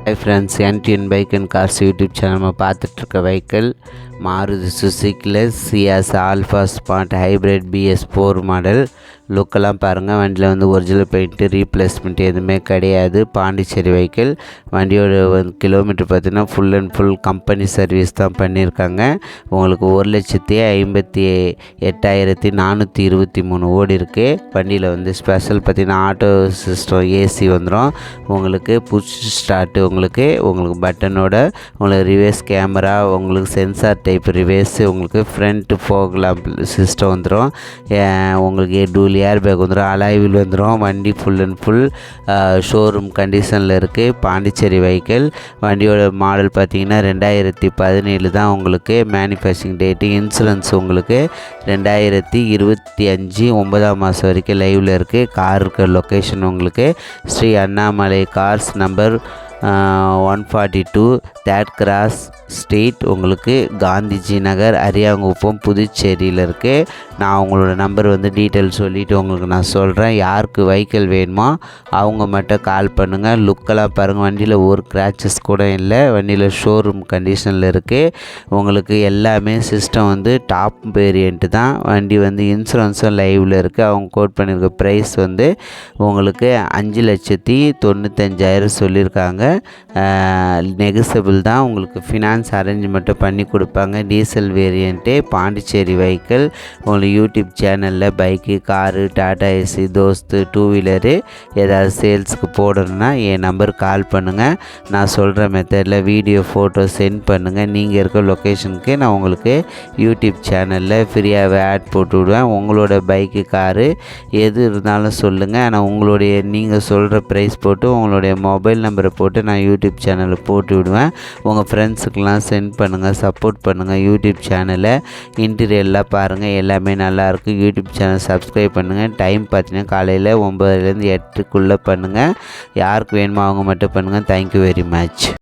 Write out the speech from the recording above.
High friends, NDN bike and cars YouTube channel நம்ம பார்த்துட்ருக்க vehicle Maruti சுசுக்கியில் Ciaz Alpha smart hybrid BS4 model. லுக்கெல்லாம் பாருங்கள், வண்டியில் வந்து ஒரிஜினல் பெயிண்ட்டு ரீப்ளேஸ்மெண்ட் எதுவுமே கிடையாது. பாண்டிச்சேரி வெஹிக்கிள். வண்டியோட கிலோமீட்டர் பார்த்திங்கன்னா full and full company service தான் பண்ணியிருக்காங்க. உங்களுக்கு 1,58,423 ஓடி இருக்குது. வண்டியில் வந்து ஸ்பெஷல் பார்த்திங்கன்னா ஆட்டோ சிஸ்டம் ஏசி வந்துடும். உங்களுக்கு புஷ் ஸ்டார்ட்டு, உங்களுக்கு பட்டனோட உங்களுக்கு ரிவர்ஸ் கேமரா, உங்களுக்கு சென்சார் டைப் ரிவர்ஸ், உங்களுக்கு ஃப்ரண்ட் ஃபோக் லாம்ப் சிஸ்டம் வந்துடும். உங்களுக்கு டூல் ஏர் பேக் வந்துடும், அலாய் வீல் வந்துடும். வண்டி ஃபுல் அண்ட் ஃபுல் ஷோரூம் கண்டிஷனில் இருக்குது. பாண்டிச்சேரி வெஹிக்கிள். வண்டியோட மாடல் பார்த்திங்கன்னா 2017 தான் உங்களுக்கு மேனுஃபேக்சரிங் டேட்டு. இன்சூரன்ஸ் உங்களுக்கு 2025 9ஆம் மாதம் வரைக்கும் லைவில் இருக்குது. கார் இருக்க லொக்கேஷன் உங்களுக்கு Shri Annamalai cars number 142 3rd cross street, உங்களுக்கு காந்திஜி நகர், அரியாங்குப்பம், புதுச்சேரியில் இருக்குது. நான் உங்களோட நம்பர் வந்து டீட்டெயில் சொல்லிவிட்டு உங்களுக்கு நான் சொல்கிறேன். யாருக்கு வெஹிக்கிள் வேணுமோ அவங்க மட்டும் கால் பண்ணுங்கள். லுக்கெல்லாம் பாருங்கள், வண்டியில் ஒரு கிராச்சஸ் கூட இல்லை. வண்டியில் ஷோரூம் கண்டிஷனில் இருக்குது. உங்களுக்கு எல்லாமே சிஸ்டம் வந்து டாப் வேரியண்ட்டு தான். வண்டி வந்து இன்சூரன்ஸும் லைவில் இருக்குது. அவங்க கோட் பண்ணியிருக்க ப்ரைஸ் வந்து உங்களுக்கு 5,95,000 சொல்லியிருக்காங்க. நெகசபிள் தான். உங்களுக்கு ஃபினான்ஸ் அரேஞ்ச்மெண்ட்டு பண்ணி கொடுப்பாங்க. Diesel variant. பாண்டிச்சேரி வெஹிக்கிள். உங்களுக்கு யூடியூப் சேனலில் bike, car, Tata AC, Dost, two wheeler ஏதாவது சேல்ஸுக்கு போடணுன்னா என் நம்பர் கால் பண்ணுங்கள். நான் சொல்கிற மெத்தடில் வீடியோ ஃபோட்டோ சென்ட் பண்ணுங்கள். நீங்கள் இருக்க லொக்கேஷனுக்கு நான் உங்களுக்கு யூடியூப் சேனலில் ஃப்ரீயாகவே ஆட் போட்டு விடுவேன். உங்களோட பைக்கு, காரு எது இருந்தாலும் சொல்லுங்கள். ஆனால் உங்களுடைய நீங்கள் சொல்கிற ப்ரைஸ் போட்டு உங்களுடைய மொபைல் நம்பரை போட்டு நான் யூடியூப் சேனலில் போட்டு விடுவேன். உங்கள் ஃப்ரெண்ட்ஸுக்கெலாம் சென்ட் பண்ணுங்கள், சப்போர்ட் பண்ணுங்கள். யூடியூப் சேனலை இன்டீரியர்லாம் பாருங்கள், எல்லாமே நல்லாயிருக்கும். யூடியூப் சேனல் சப்ஸ்கிரைப் பண்ணுங்கள். டைம் பார்த்தீங்கன்னா காலையில் 9லேருந்து 8க்குள்ளே பண்ணுங்கள். யாருக்கு வேணுமோ அவங்க மட்டும் பண்ணுங்கள். Thank you very much.